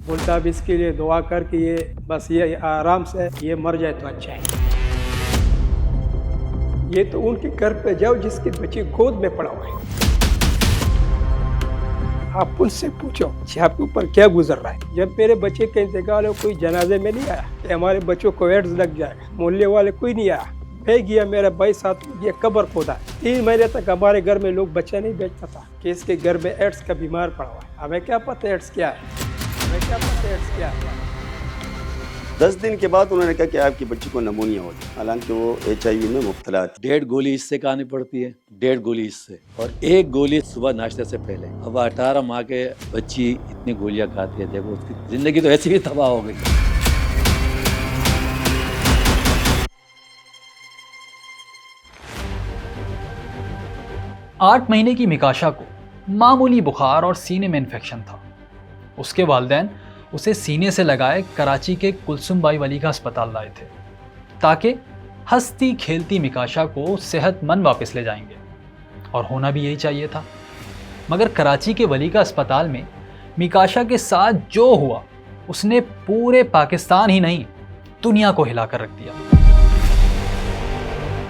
बोलता अब इसके लिए दुआ कर कि ये बस ये आराम से ये मर जाए तो अच्छा है। ये तो उनके घर पे जाओ जिसके बच्चे गोद में पड़ा हुआ है, आप उनसे पूछो कि आपके ऊपर क्या गुजर रहा है। जब मेरे बच्चे का इंतकाल हो कोई जनाजे में नहीं आया कि हमारे बच्चों को एड्स लग जाएगा, मोहल्ले वाले कोई नहीं आया। मैं गया, मेरा भाई साथ ये कब्र खोदा। 3 महीने तक हमारे घर में लोग बच्चा नहीं बेचता था कि इसके घर में एड्स का बीमार पड़ा हुआ है। हमें क्या पता एड्स क्या है, हमें क्या पता एड्स क्या है। 10 दिन के बाद उन्होंने कहा कि आपकी बच्ची को नमूनिया हो गया, हालांकि वो HIV में मुब्तला थी। 1.5 गोली इससे खानी पड़ती है, 1.5 गोली इससे, और 1 गोली सुबह नाश्ते से पहले। अब 18 माह के बच्ची इतनी गोलियां खाती है, देखो उसकी जिंदगी तो ऐसी भी तबाह हो गई। 8 महीने की मिकाशा को मामूली बुखार और सीने में इन्फेक्शन था। उसके वालिदैन उसे सीने से लगाए कराची के कुलसुम बाई वली का अस्पताल लाए थे ताकि हंसती खेलती मिकाशा को सेहतमंद वापस ले जाएंगे, और होना भी यही चाहिए था। मगर कराची के वली का अस्पताल में मिकाशा के साथ जो हुआ उसने पूरे पाकिस्तान ही नहीं दुनिया को हिलाकर रख दिया।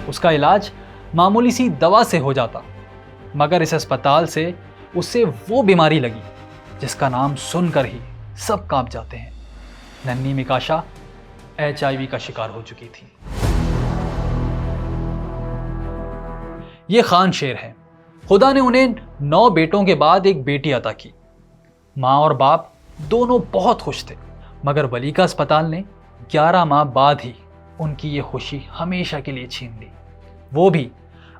उसका इलाज मामूली सी दवा से हो जाता, मगर इस अस्पताल से उसे वो बीमारी लगी जिसका नाम सुनकर ही सब कांप जाते हैं। नन्ही मिकाशा HIV का शिकार हो चुकी थी। ये खान शेर है। खुदा ने उन्हें 9 बेटों के बाद एक बेटी अता की। माँ और बाप दोनों बहुत खुश थे, मगर वली का अस्पताल ने 11 माह बाद ही उनकी ये खुशी हमेशा के लिए छीन ली। वो भी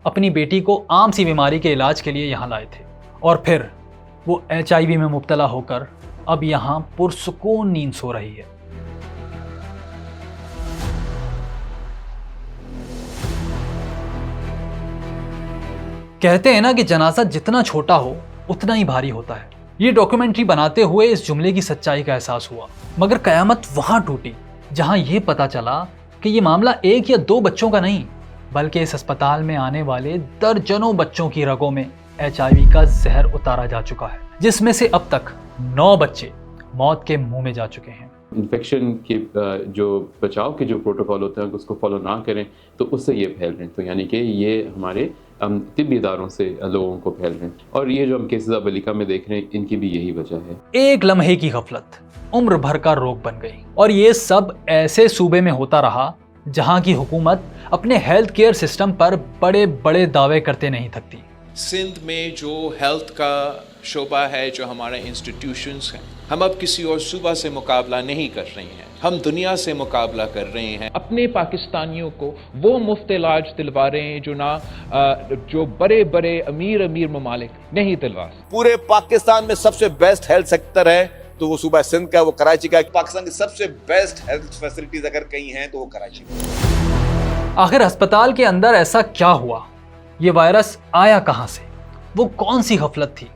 अपनी बेटी को आम सी बीमारी के इलाज के लिए यहाँ लाए थे, और फिर वो HIV में मुब्तला होकर अब यहाँ पुरसुकून नींद सो रही है। कहते हैं ना कि जनाजा जितना छोटा हो उतना ही भारी होता है। ये डॉक्यूमेंट्री बनाते हुए इस जुमले की सच्चाई का एहसास हुआ, मगर कयामत वहां टूटी जहां ये पता चला कि ये मामला 1 या 2 बच्चों का नहीं, बल्कि इस अस्पताल में आने वाले दर्जनों बच्चों की रगों में HIV का जहर उतारा जा चुका है, जिसमें से अब तक 9 बच्चे मौत के मुंह में जा चुके हैं। इन्फेक्शन के जो बचाव के जो प्रोटोकॉल होते हैं उसको फॉलो ना करें तो उससे ये फैल रहे हैं। तो यानी कि ये हमारे तिब्बी इदारों से लोगों को फैल रहे हैं, और ये जो हम केसेस अब अलीका में देख रहे हैं इनकी भी यही वजह है। एक लम्हे की गफलत उम्र भर का रोग बन गई, और ये सब ऐसे सूबे में होता रहा जहां की हुकूमत अपने हेल्थ केयर सिस्टम पर बड़े बड़े दावे करते नहीं थकती। सिंध में जो हेल्थ का शोबा है, जो हमारे इंस्टीट्यूशंस हैं, हम अब किसी और सूबा से मुकाबला नहीं कर रहे हैं, हम दुनिया से मुकाबला कर रहे हैं। अपने पाकिस्तानियों को वो मुफ्त इलाज दिलवा रहे हैं जो बड़े बड़े अमीर ममालिक नहीं दिलवा। पूरे पाकिस्तान में सबसे बेस्ट हेल्थ सेक्टर है तो वो सूबा सिंध का, वो कराची का। पाकिस्तान की सबसे बेस्ट हेल्थ फैसिलिटीज अगर कहीं हैं तो वो कराची में। आखिर अस्पताल के अंदर ऐसा क्या हुआ? ये वायरस आया कहां से? वो कौन सी गफलत थी,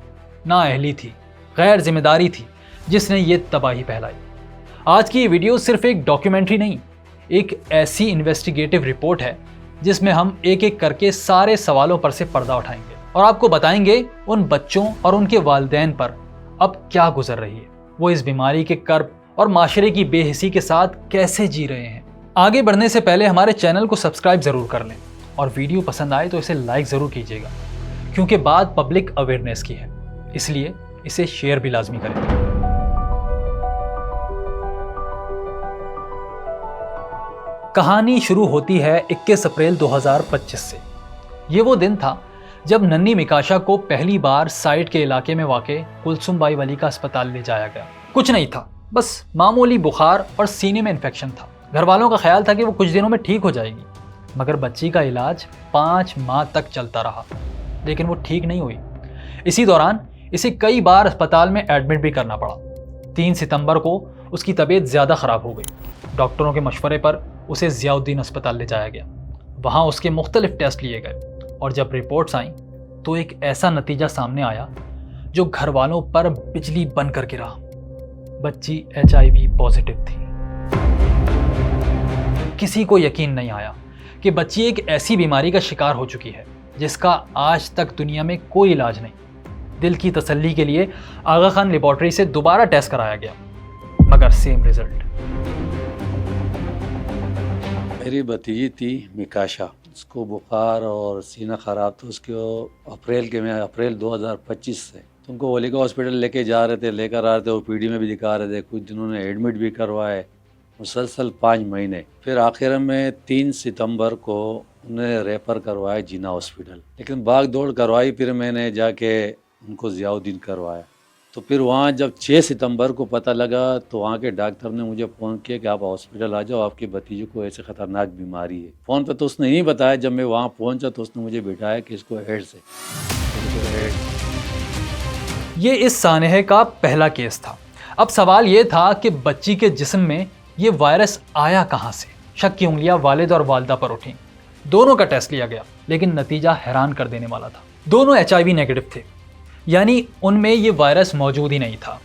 नाअहली थी, गैर जिम्मेदारी थी जिसने ये तबाही फैलाई? आज की ये वीडियो सिर्फ एक डॉक्यूमेंट्री नहीं, एक ऐसी इन्वेस्टिगेटिव रिपोर्ट है जिसमें हम एक एक करके सारे सवालों पर से पर्दा उठाएंगे और आपको बताएंगे उन बच्चों और उनके वालिदैन पर अब क्या गुजर रही है, वो इस बीमारी के कर्ब और माशरे की बेहिसी के साथ कैसे जी रहे हैं। आगे बढ़ने से पहले हमारे चैनल को सब्सक्राइब ज़रूर कर लें, और वीडियो पसंद आए तो इसे लाइक ज़रूर कीजिएगा, क्योंकि बात पब्लिक अवेयरनेस की है, इसलिए इसे शेयर भी लाजमी करें। कहानी शुरू होती है 21 अप्रैल 2025 से। ये वो दिन था जब नन्ही मिकाशा को पहली बार साइट के इलाके में वाक़े कुलसुम बाई वली का अस्पताल ले जाया गया। कुछ नहीं था, बस मामूली बुखार और सीने में इन्फेक्शन था। घर वालों का ख्याल था कि वो कुछ दिनों में ठीक हो जाएगी, मगर बच्ची का इलाज 5 माह तक चलता रहा, लेकिन वो ठीक नहीं हुई। इसी दौरान इसे कई बार अस्पताल में एडमिट भी करना पड़ा। 3 सितंबर को उसकी तबीयत ज़्यादा ख़राब हो गई। डॉक्टरों के मशवरे पर उसे ज़ियाउद्दीन अस्पताल ले जाया गया। वहाँ उसके मुख्तलिफ टेस्ट लिए गए, और जब रिपोर्ट्स आईं तो एक ऐसा नतीजा सामने आया जो घर वालों पर बिजली बन कर गिरा। बच्ची HIV पॉजिटिव थी। किसी को यकीन नहीं आया कि बच्ची एक ऐसी बीमारी का शिकार हो चुकी है जिसका आज तक दुनिया में कोई इलाज नहीं। दिल की तसल्ली के लिए आगा खान लेबॉर्ट्री से दोबारा टेस्ट कराया गया। मगर सेम रिजल्ट। मेरी भतीजी थी मिकाशा, उसको बुखार और सीना ख़राब था उसको अप्रैल 2025 से। तो उनको वलीका हॉस्पिटल लेके जा रहे थे, लेकर आ रहे थे, वो पीडी में भी दिखा रहे थे, कुछ दिनों ने एडमिट भी करवाए, मुसलसल 5 महीने। फिर आखिर में 3 सितंबर को उन्हें रेफ़र करवाया जीना हॉस्पिटल, लेकिन भाग दौड़ करवाई। फिर मैंने जाके उनको ज़ियाउद्दीन करवाया। तो फिर वहाँ जब 6 सितंबर को पता लगा तो वहाँ के डॉक्टर ने मुझे फ़ोन किया कि आप हॉस्पिटल आ जाओ, आपके भतीजे को ऐसे ख़तरनाक बीमारी है। फ़ोन पे तो उसने नहीं बताया। जब मैं वहाँ पहुँचा तो उसने मुझे बिठाया कि इसको एड्स है। ये इस सानेह का पहला केस था। अब सवाल ये था कि बच्ची के जिस्म में ये वायरस आया कहाँ से। शक की उंगलियां वालिद और वालदा पर उठी। दोनों का टेस्ट लिया गया, लेकिन नतीजा हैरान कर देने वाला था। दोनों HIV नेगेटिव थे, यानी उनमें ये वायरस मौजूद ही नहीं था।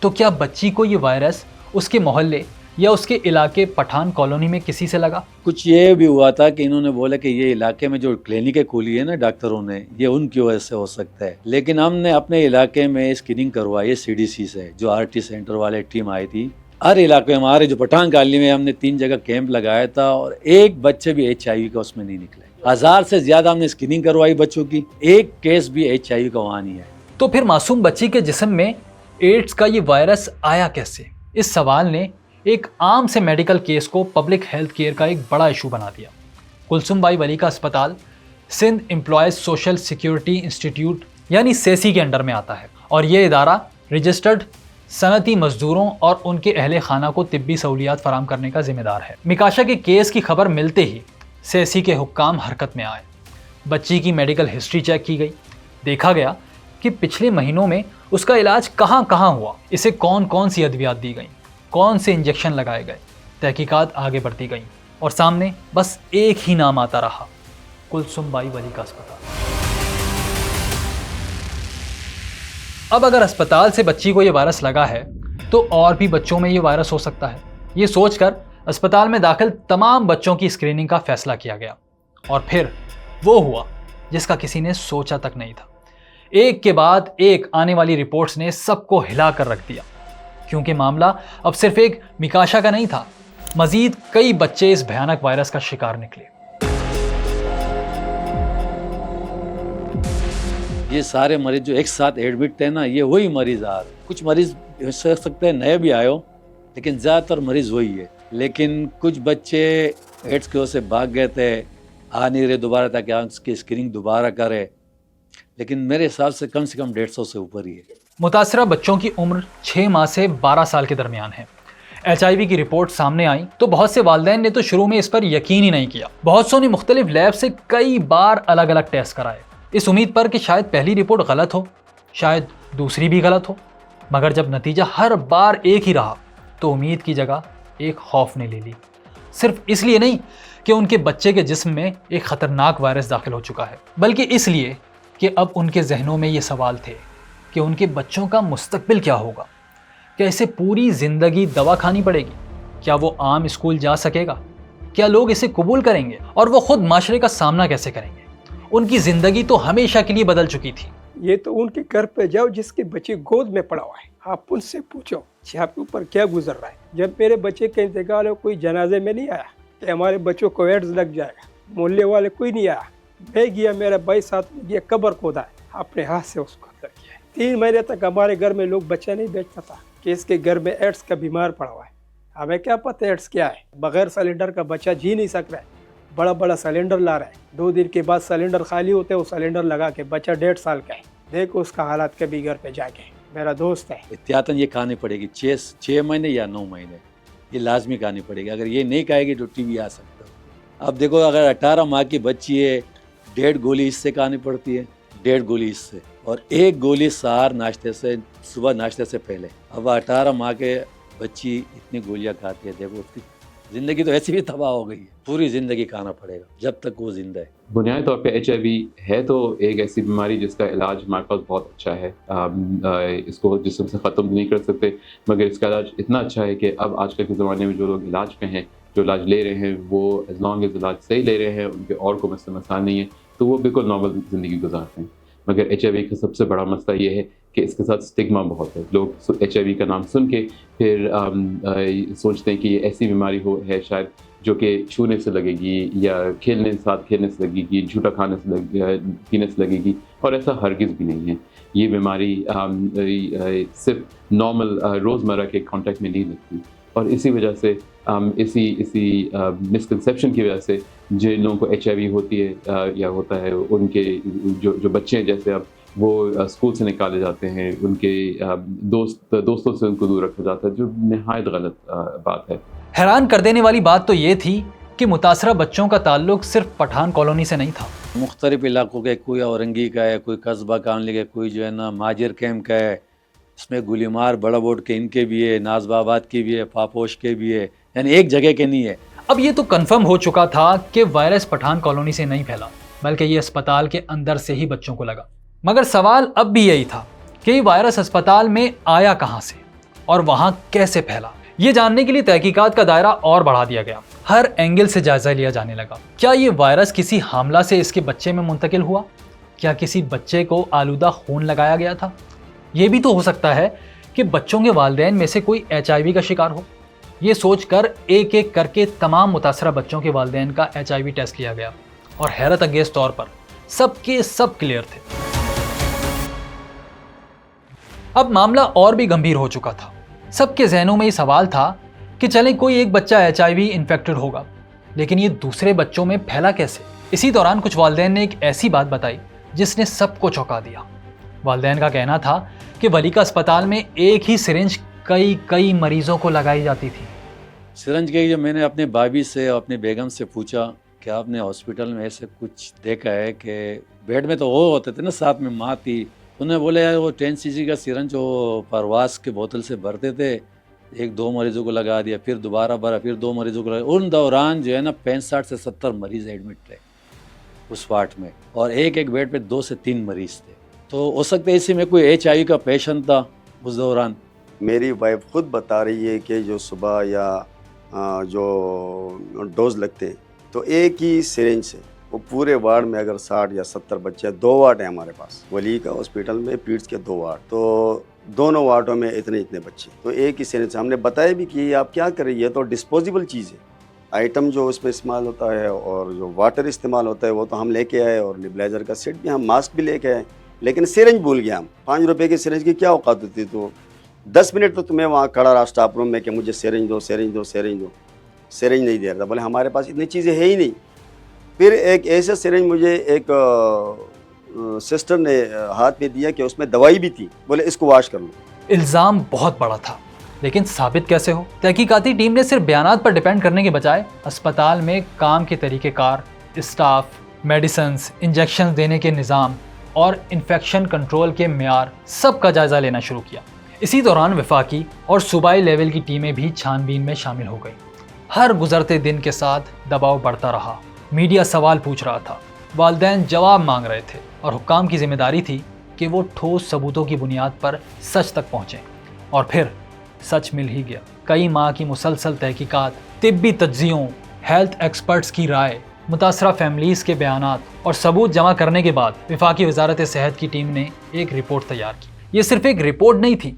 तो क्या बच्ची को ये वायरस उसके मोहल्ले या उसके इलाके पठान कॉलोनी में किसी से लगा? कुछ ये भी हुआ था कि इन्होंने बोला कि ये इलाके में जो क्लिनिकें खोली है ना डॉक्टरों ने, ये उनकी वजह से हो सकता है। लेकिन हमने अपने इलाके में स्क्रीनिंग करवाई है CDC से, जो RT सेंटर वाले टीम आई थी। हर इलाके में, हमारे जो पठान कॉलोनी में हमने 3 जगह कैंप लगाया था और एक बच्चे भी HIV का उसमें नहीं निकले। 1000 से ज्यादा हमने स्क्रीनिंग करवाई बच्चों की, एक केस भी HIV का वहाँ नहीं है। तो फिर मासूम बच्ची के जिस्म में एड्स का ये वायरस आया कैसे? इस सवाल ने एक आम से मेडिकल केस को पब्लिक हेल्थ केयर का एक बड़ा इशू बना दिया। कुलसुम बाई वली का अस्पताल Sindh employees social security institute यानी सेसी के अंडर में आता है और ये इदारा रजिस्टर्ड सनती मजदूरों और उनके अहले खाना को तिब्बी सहूलियात फराम करने का जिम्मेदार है। मिकाशा के केस की खबर मिलते ही सेसी के हुक्काम हरकत में आए। बच्ची की मेडिकल हिस्ट्री चेक की गई। देखा गया कि पिछले महीनों में उसका इलाज कहाँ कहाँ हुआ, इसे कौन कौन सी अद्वियात दी गई, कौन से इंजेक्शन लगाए गए। तहकीकात आगे बढ़ती गई और सामने बस एक ही नाम आता रहा, कुलसुम बाई वली का अस्पताल। अब अगर अस्पताल से बच्ची को ये वायरस लगा है तो और भी बच्चों में ये वायरस हो सकता है। ये सोचकर अस्पताल में दाखिल तमाम बच्चों की स्क्रीनिंग का फैसला किया गया और फिर वो हुआ जिसका किसी ने सोचा तक नहीं था। एक के बाद एक आने वाली रिपोर्ट्स ने सबको हिला कर रख दिया, क्योंकि मामला अब सिर्फ एक मिकाशा का नहीं था, मजीद कई बच्चे इस भयानक वायरस का शिकार निकले। ये सारे मरीज जो एक साथ एडमिट थे ना, ये वही मरीज आ रहे। कुछ मरीज हो सकते हैं नए भी आए हो, लेकिन ज़्यादातर मरीज वही है। लेकिन कुछ बच्चे एड्स की वजह से भाग गए थे, आ नहीं रहे दोबारा ताकि उसकी स्क्रीनिंग दोबारा करे, लेकिन मेरे हिसाब से कम 150 से ऊपर ही है। मुतासरा बच्चों की उम्र 6 माह से 12 साल के दरमियान है। HIV की रिपोर्ट सामने आई तो बहुत से वालिदैन ने तो शुरू में इस पर यकीन ही नहीं किया। बहुत सौ ने मुख्तलिफ लैब से कई बार अलग अलग टेस्ट कराए, इस उम्मीद पर कि शायद पहली रिपोर्ट गलत हो, शायद दूसरी भी गलत हो। मगर जब नतीजा हर बार एक ही रहा तो उम्मीद की जगह एक खौफ ने ले ली। सिर्फ इसलिए नहीं कि उनके बच्चे के जिस्म में एक ख़तरनाक वायरस दाखिल हो चुका है, बल्कि इसलिए कि अब उनके जहनों में ये सवाल थे कि उनके बच्चों का मुस्तकबिल क्या होगा। क्या इसे पूरी ज़िंदगी दवा खानी पड़ेगी? क्या वो आम स्कूल जा सकेगा? क्या लोग इसे कबूल करेंगे? और वो खुद माशरे का सामना कैसे करेंगे? उनकी ज़िंदगी तो हमेशा के लिए बदल चुकी थी। ये तो उनके घर पे जाओ जिसके बच्चे गोद में पड़ा हुआ है, आप उनसे पूछो कि आपके ऊपर क्या गुजर रहा है। जब मेरे बच्चे का इंतकाल हो, कोई जनाजे में नहीं आया कि हमारे बच्चों को एड्स लग जाएगा, मोहल्ले वाले कोई नहीं आया। मैं गया, मेरा भाई साथ में गया, कब्र खोदा है, अपने हाथ से उसको अंदर किया है। 3 महीने तक हमारे घर में लोग बच्चा नहीं बेचता था कि इसके घर में एड्स का बीमार पड़ा हुआ है। हमें क्या पता एड्स क्या है। बगैर सिलेंडर का बच्चा जी नहीं सक रहा है, बड़ा बड़ा सिलेंडर ला रहा है, 2 दिन के बाद सिलेंडर खाली होते हैं, वो सिलेंडर लगा के बच्चा 1.5 साल का है। देखो उसका हालात कभी घर पे जाके, मेरा दोस्त है। एहतियातन ये खानी पड़ेगी 6 महीने या 9 महीने, ये लाजमी खानी पड़ेगी। अगर ये नहीं खाएगी तो टीबी आ सकता है। अब देखो, अगर 18 माह की बच्ची है, 1.5 गोली इससे खानी पड़ती है, 1.5 गोली इससे, और 1 गोली सहर नाश्ते से, सुबह नाश्ते से पहले। अब 18 माह के बच्ची इतनी गोलियां खाती है, देखो उसकी ज़िंदगी तो ऐसी भी तबाह हो गई है। पूरी ज़िंदगी खाना पड़ेगा जब तक वो जिंदा है। बुनियादी तौर पे HIV है तो एक ऐसी बीमारी जिसका इलाज हमारे पास बहुत अच्छा है। इसको जिस्म से ख़त्म नहीं कर सकते, मगर इसका इलाज इतना अच्छा है कि अब आजकल के ज़माने में जो लोग इलाज पे हैं, जो इलाज ले रहे हैं, वो एज लॉन्ग एज इलाज सही ले रहे हैं, उनके और कोई मसला नहीं है, तो वो बिल्कुल नॉर्मल ज़िंदगी गुजारते हैं। मगर HIV का सबसे बड़ा मसला ये है कि इसके साथ स्टिग्मा बहुत है। लोग HIV का नाम सुन के फिर सोचते हैं कि ये ऐसी बीमारी है शायद जो कि छूने से लगेगी या खेलने से लगेगी, झूठा खाने से पीने से लगेगी, और ऐसा हरगिज़ भी नहीं है। ये बीमारी सिर्फ नॉर्मल रोज़मर्रा के कॉन्टेक्ट में नहीं लगती, और इसी वजह से इसी मिसकंसेप्शन की वजह से जिन लोगों को HIV होती है या होता है, उनके जो बच्चे हैं जैसे अब वो स्कूल से निकाले जाते हैं, उनके दोस्तों से उनको दूर रखा जाता है, जो निहायत गलत बात है। हैरान कर देने वाली बात तो ये थी कि मुतासरा बच्चों का ताल्लुक सिर्फ पठान कॉलोनी से नहीं था। मुख्तलिफ इलाकों के, कोई औरंगी का है, कोई कस्बा कामली का, कोई जो है ना माजिर कैम्प का है, इसमें गुलीमार बड़ा बोर्ड के इनके भी है, नाजबाबाद के भी है, पापोश के भी है, यानी एक जगह के नहीं है। अब ये तो कंफर्म हो चुका था कि वायरस पठान कॉलोनी से नहीं फैला, बल्कि ये अस्पताल के अंदर से ही बच्चों को लगा। मगर सवाल अब भी यही था कि वायरस अस्पताल में आया कहाँ से और वहाँ कैसे फैला। ये जानने के लिए तहकीकात का दायरा और बढ़ा दिया गया। हर एंगल से जायजा लिया जाने लगा। क्या ये वायरस किसी हामला से इसके बच्चे में मुंतकिल हुआ? क्या किसी बच्चे को आलूदा खून लगाया गया था? ये भी तो हो सकता है कि बच्चों के वालिदैन में से कोई HIV का शिकार हो। ये सोचकर एक एक करके तमाम मुतासरा बच्चों के वालिदैन का HIV टेस्ट लिया गया और हैरत अंगेज तौर पर सबके सब क्लियर थे। अब मामला और भी गंभीर हो चुका था। सबके जहनों में ये सवाल था कि चलें कोई एक बच्चा HIV इन्फेक्टेड होगा, लेकिन ये दूसरे बच्चों में फैला कैसे? इसी दौरान कुछ वालिदैन ने एक ऐसी बात बताई जिसने सबको चौंका दिया। वालिदैन का कहना था कि वली का अस्पताल में एक ही सिरिंज कई मरीजों को लगाई जाती थी। सिरंज के जब मैंने अपने भाभी से और अपनी बेगम से पूछा कि आपने हॉस्पिटल में ऐसे कुछ देखा है कि बेड में तो वो होते थे ना, साथ में माँ थी, उन्हें बोले यार वो 10 cc का सिरंज वो परवास के बोतल से भरते थे, 1-2 मरीजों को लगा दिया, फिर दोबारा भरा, फिर 2 मरीजों को लगा। उन दौरान जो है ना 65 से 70 मरीज एडमिट थे उस वार्ड में, और एक बेड पे 2 से 3 मरीज थे। तो हो सकता है इसी में कोई HIV का पेशेंट था उस दौरान। मेरी वाइफ खुद बता रही है कि जो सुबह या जो डोज लगते हैं तो एक ही सिरिंज से वो पूरे वार्ड में अगर 60 या 70 बच्चे, 2 वार्ड हैं हमारे पास वली का हॉस्पिटल में, पीड्स के 2 वार्ड, तो दोनों वार्डों में इतने बच्चे, तो एक ही सिरिंज। हमने बताया भी कि आप क्या कर रही है, तो डिस्पोजेबल चीज़ है, आइटम जो उसमें इस्तेमाल होता है और जो वाटर इस्तेमाल होता है वो तो हम लेके आए, और निबलाइजर का सेट भी, हम मास्क भी लेके आए, लेकिन सिरिंज भूल गया हम। 5 रुपये की सिरिंज की क्या औकात होती, तो 10 मिनट तो तुम्हें वहाँ खड़ा रहा स्टाफ रूम में कि मुझे सिरिंज दो, सिरिंज दो, सिरिंज दो, सिरिंज नहीं दे रहा था। बोले हमारे पास इतनी चीज़ें है ही नहीं। फिर एक ऐसा सिरिंज मुझे एक सिस्टर ने हाथ में दिया कि उसमें दवाई भी थी, बोले इसको वॉश कर लो। इल्ज़ाम बहुत बड़ा था, लेकिन साबित कैसे हो? तहकीकाती टीम ने सिर्फ बयानात पर डिपेंड करने के बजाय अस्पताल में काम के तरीक़ेकार, स्टाफ, मेडिसिन्स, इंजेक्शन देने के निज़ाम और इन्फेक्शन कंट्रोल के मेयार सब का जायज़ा लेना शुरू किया। इसी दौरान वफाकी और सूबाई लेवल की टीमें भी छानबीन में शामिल हो गई। हर गुजरते दिन के साथ दबाव बढ़ता रहा। मीडिया सवाल पूछ रहा था, वालिदैन जवाब मांग रहे थे, और हुक्काम की जिम्मेदारी थी कि वो ठोस सबूतों की बुनियाद पर सच तक पहुँचें। और फिर सच मिल ही गया। कई माह की मुसलसल तहकीकात, तिब्बी तज्जियों, हेल्थ एक्सपर्ट्स की राय, मुतासरा फैमिलीज़ के बयानात और सबूत जमा करने के बाद वफाकी वजारत सेहत की टीम ने एक रिपोर्ट तैयार की। ये सिर्फ एक रिपोर्ट नहीं थी,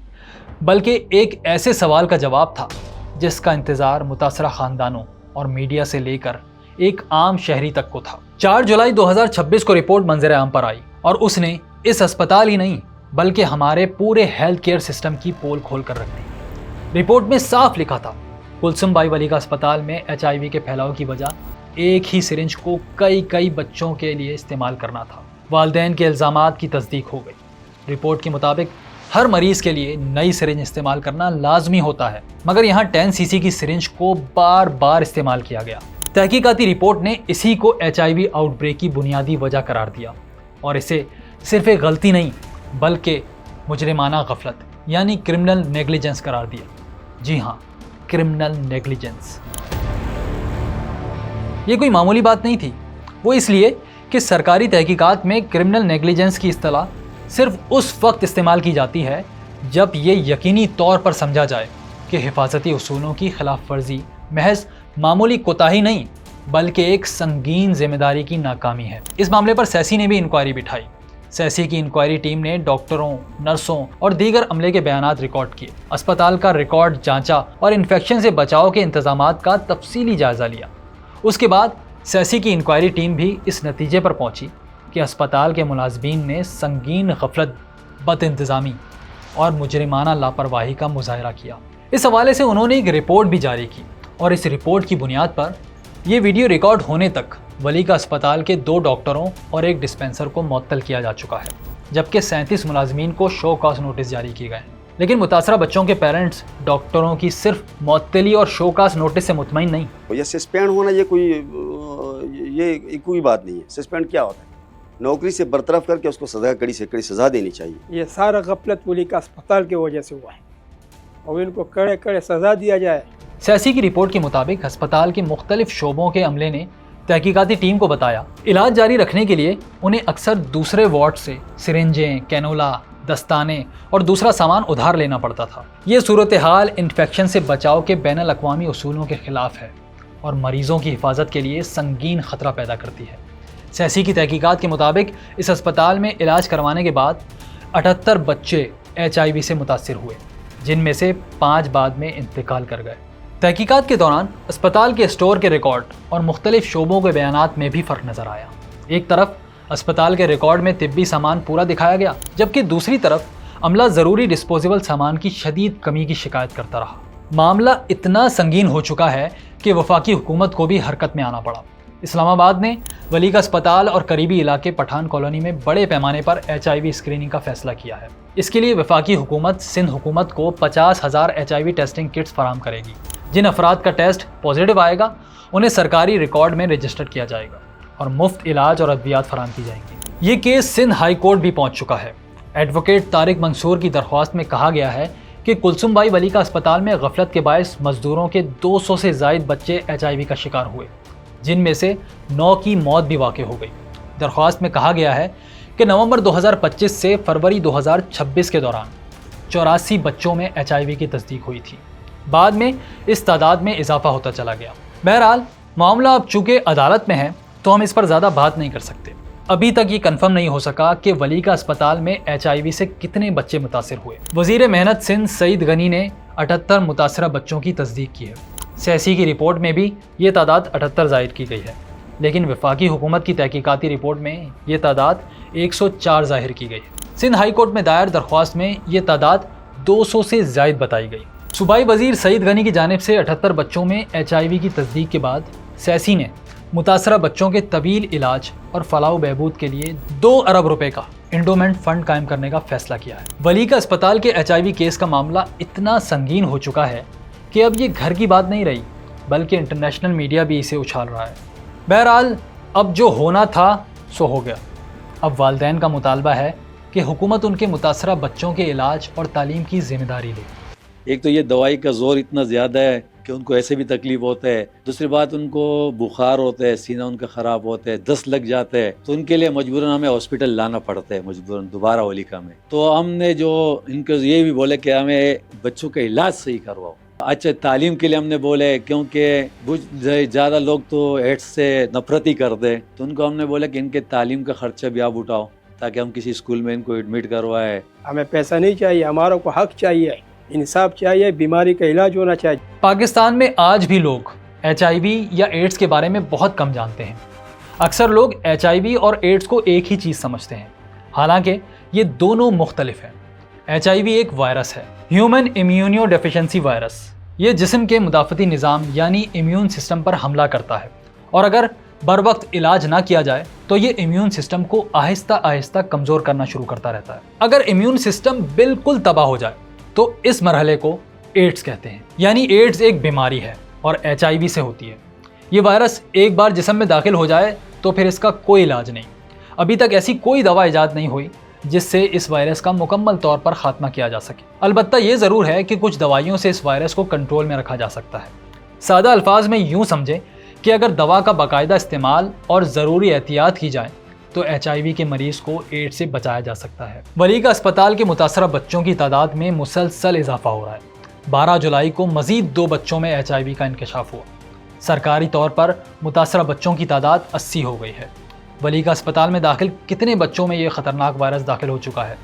बल्कि एक ऐसे सवाल का जवाब था जिसका इंतज़ार मुतासरा ख़ानदानों और मीडिया से लेकर एक आम शहरी तक को था। 4 जुलाई 2026 को रिपोर्ट मंजर आम पर आई, और उसने इस अस्पताल ही नहीं बल्कि हमारे पूरे हेल्थ केयर सिस्टम की पोल खोल कर रख दी। रिपोर्ट में साफ लिखा था, कुलसुम बाई वली का अस्पताल में HIV के फैलाव की वजह एक ही सिरिंज को कई बच्चों के लिए इस्तेमाल करना था। वालिदैन के इल्ज़ामात की तस्दीक हो गई। रिपोर्ट के मुताबिक हर मरीज़ के लिए नई सिरिंज इस्तेमाल करना लाजमी होता है, मगर यहाँ 10 cc की सिरिंज को बार बार इस्तेमाल किया गया। तहकीकाती रिपोर्ट ने इसी को HIV आउटब्रेक की बुनियादी वजह करार दिया, और इसे सिर्फ एक गलती नहीं बल्कि मुजरिमाना गफलत यानी क्रिमिनल नेग्लिजेंस करार दिया। जी हाँ, क्रिमिनल नेग्लिजेंस। ये कोई मामूली बात नहीं थी। वो इसलिए कि सरकारी तहकीकात में क्रिमिनल नेग्लिजेंस की इस्तिलाह सिर्फ उस वक्त इस्तेमाल की जाती है जब ये यकीनी तौर पर समझा जाए कि हिफाजती उसूलों की खिलाफ वर्जी महज मामूली कोताही नहीं बल्कि एक संगीन जिम्मेदारी की नाकामी है। इस मामले पर सैसी ने भी इंक्वायरी बिठाई। सैसी की इंक्वायरी टीम ने डॉक्टरों, नर्सों और दीगर अमले के बयानात रिकॉर्ड किए, अस्पताल का रिकॉर्ड जांचा और इन्फेक्शन से बचाव के इंतजामात का तफसीली जायजा लिया। उसके बाद सैसी की इंक्वायरी टीम भी इस नतीजे पर पहुंची कि अस्पताल के मुलाजमीन ने संगीन गफलत, बदइंतजामी और मुजरिमाना लापरवाही का मुजाहरा किया। इस हवाले से उन्होंने एक रिपोर्ट भी जारी की और इस रिपोर्ट की बुनियाद पर यह वीडियो रिकॉर्ड होने तक वली का अस्पताल के 2 डॉक्टरों और 1 डिस्पेंसर को मुअत्तल किया जा चुका है, जबकि 37 मुलाजमीन को शो कॉज नोटिस जारी किए गए हैं। लेकिन मुतासरा बच्चों के पेरेंट्स डॉक्टरों की सिर्फ मुअत्तली और शो कॉज नोटिस से मुतमईन नहीं। ये सस्पेंड होना ये कोई बात नहीं है। सस्पेंड क्या होता है? नौकरी से बरतरफ करके उसको सजा, कड़ी से कड़ी सजा देनी चाहिए। ये सारा गफलत वली का अस्पताल की वजह से हुआ है और इनको कड़े कड़े सजा दिया जाए। सैसी की रिपोर्ट के मुताबिक अस्पताल के मुख्तलिफ शोबों के अमले ने तहकीकाती टीम को बताया, इलाज जारी रखने के लिए उन्हें अक्सर दूसरे वार्ड से सिरिंजें, कैनोला, दस्ताने और दूसरा सामान उधार लेना पड़ता था। ये सूरत हाल इन्फेक्शन से बचाव के बैनुल अक़वामी उसूलों के खिलाफ है और मरीजों की हिफाजत के लिए संगीन खतरा पैदा करती है। सैसी की तहकीकात के मुताबिक इस अस्पताल में इलाज करवाने के बाद 78 बच्चे HIV से मुतासिर हुए, जिनमें से 5 बाद में इंतकाल कर गए। तहकीकात के दौरान अस्पताल के स्टोर के रिकॉर्ड और मुख्तलिफ शोबों के बयानात में भी फ़र्क नज़र आया। एक तरफ अस्पताल के रिकॉर्ड में तिब्बी सामान पूरा दिखाया गया, जबकि दूसरी तरफ अमला ज़रूरी डिस्पोजेबल सामान की शदीद कमी की शिकायत करता रहा। मामला इतना संगीन हो चुका है कि वफाकी हुकूमत को भी हरकत में आना पड़ा। इस्लामाबाद ने वली का अस्पताल और करीबी इलाके पठान कॉलोनी में बड़े पैमाने पर HIV स्क्रीनिंग का फैसला किया है। इसके लिए वफाकी हुकूमत सिंध हुकूमत को 50,000 HIV टेस्टिंग किट्स फराहम करेगी। जिन अफराद का टेस्ट पॉजिटिव आएगा उन्हें सरकारी रिकॉर्ड में रजिस्टर किया जाएगा और मुफ्त इलाज और अद्वियात फराहम की जाएंगी। ये केस सिंध हाई कोर्ट भी पहुंच चुका है। एडवोकेट तारिक मंसूर की दरख्वास्त में कहा गया है कि कुलसुम बाई वली का अस्पताल में गफलत के बायस मजदूरों के 200 से ज़ायद बच्चे HIV का शिकार हुए, जिनमें से 9 की मौत भी वाक़ हो गई। दरख्वास्त में कहा गया है कि नवंबर 2025 से फरवरी 2026 के दौरान 84 बच्चों में HIV की तस्दीक हुई थी। बाद में इस तादाद में इजाफा होता चला गया। बहरहाल मामला अब चूँकि अदालत में है तो हम इस पर ज़्यादा बात नहीं कर सकते। अभी तक ये कन्फर्म नहीं हो सका कि वली का अस्पताल में HIV से कितने बच्चे मुतासिर हुए। वज़ीर मेहनत सिंध सईद गनी ने 78 मुतासरा बच्चों की तस्दीक की है। सैसी की रिपोर्ट में भी ये तादाद 78 जाहिर की गई है, लेकिन वफाकी हुकूमत की तहकीकाती रिपोर्ट में ये तादाद 104 जाहिर की गई है। सिंध हाई कोर्ट में दायर दरख्वास्त में ये तादाद 200 से ज़ायद बताई गई। सूबाई वज़ीर सईद गनी की जानिब से 78 बच्चों में HIV की तस्दीक के बाद सैसी ने मुतासरा बच्चों के तवील इलाज और फलाह बहबूद के लिए 2 अरब रुपए का इंडोमेंट फंड कायम करने का फैसला किया है। वली का अस्पताल के HIV केस का मामला इतना संगीन हो चुका है कि अब ये घर की बात नहीं रही, बल्कि इंटरनेशनल मीडिया भी इसे उछाल रहा है। बहरहाल अब जो होना था सो हो गया। अब वालिदैन का मुतालबा है कि हुकूमत उनके मुतासरा बच्चों के इलाज और तालीम की जिम्मेदारी ले। एक तो ये दवाई का जोर इतना ज़्यादा है कि उनको ऐसे भी तकलीफ होता है। दूसरी बात, उनको बुखार होता है, सीना उनका ख़राब होता है, दस्त लग जाता है, तो उनके लिए मजबूरन हमें हॉस्पिटल लाना पड़ता है, मजबूरन दोबारा वलीका में। तो हमने जो इनको ये भी बोले कि हमें बच्चों का इलाज सही करवाओ। अच्छा, तालीम के लिए हमने बोले, क्योंकि ज़्यादा लोग तो एड्स से नफरत ही करते, तो उनको हमने बोला कि इनके तालीम का ख़र्चा भी आप उठाओ ताकि हम किसी स्कूल में इनको एडमिट करवाएं। हमें पैसा नहीं चाहिए, हमारों को हक चाहिए, इंसाफ चाहिए, बीमारी का इलाज होना चाहिए। पाकिस्तान में आज भी लोग HIV या एड्स के बारे में बहुत कम जानते हैं। अक्सर लोग HIV और एड्स को एक ही चीज़ समझते हैं, हालांकि ये दोनों मुख्तलिफ हैं। HIV एक वायरस है, ह्यूमन इम्यूनो डेफिशिएंसी वायरस। ये जिस्म के मुदाफ़ती निज़ाम यानी इम्यून सिस्टम पर हमला करता है और अगर बर वक्त इलाज ना किया जाए तो ये इम्यून सिस्टम को आहिस्ता आहिस्ता कमज़ोर करना शुरू करता रहता है। अगर इम्यून सिस्टम बिल्कुल तबाह हो जाए तो इस मरहले को एड्स कहते हैं। यानी एड्स एक बीमारी है और HIV से होती है। ये वायरस एक बार जिस्म में दाखिल हो जाए तो फिर इसका कोई इलाज नहीं। अभी तक ऐसी कोई दवा ईजाद नहीं हुई जिससे इस वायरस का मुकम्मल तौर पर ख़ात्मा किया जा सके। अलबत्ता ये ज़रूर है कि कुछ दवाइयों से इस वायरस को कंट्रोल में रखा जा सकता है। सादा अल्फाज में यूँ समझें कि अगर दवा का बाकायदा इस्तेमाल और ज़रूरी एहतियात की जाए तो HIV के मरीज़ को एड्स से बचाया जा सकता है। वली का अस्पताल के मुतासरा बच्चों की तादाद में मुसलसल इजाफा हो रहा है। 12 जुलाई को मज़ीद 2 बच्चों में HIV का इंकशाफ हुआ। सरकारी तौर पर मुतासरा बच्चों की तादाद 80 हो गई है। वली का अस्पताल में दाखिल कितने बच्चों में ये ख़तरनाक वायरस दाखिल हो चुका है,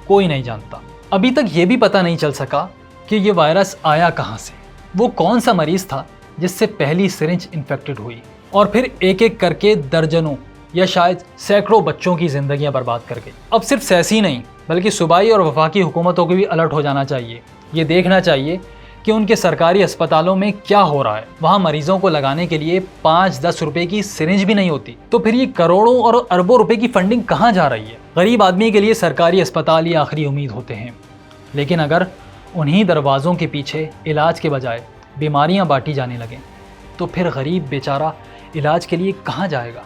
कोई नहीं जानता। अभी तक ये भी पता नहीं चल सका कि ये वायरस आया कहाँ से, वो कौन सा मरीज़ था जिससे पहली सिरिंज इन्फेक्टेड हुई, और फिर एक एक करके दर्जनों या शायद सैकड़ों बच्चों की ज़िंदगियाँ बर्बाद कर गई। अब सिर्फ सैसी नहीं बल्कि सूबाई और वफाकी हुकूमतों को भी अलर्ट हो जाना चाहिए। ये देखना चाहिए कि उनके सरकारी अस्पतालों में क्या हो रहा है। वहाँ मरीजों को लगाने के लिए 5-10 रुपए की सिरिंज भी नहीं होती, तो फिर ये करोड़ों और अरबों रुपए की फंडिंग कहाँ जा रही है। गरीब आदमी के लिए सरकारी अस्पताल ये आखिरी उम्मीद होते हैं, लेकिन अगर उन्हीं दरवाज़ों के पीछे इलाज के बजाय बीमारियाँ बांटी जाने लगें तो फिर गरीब बेचारा इलाज के लिए कहाँ जाएगा।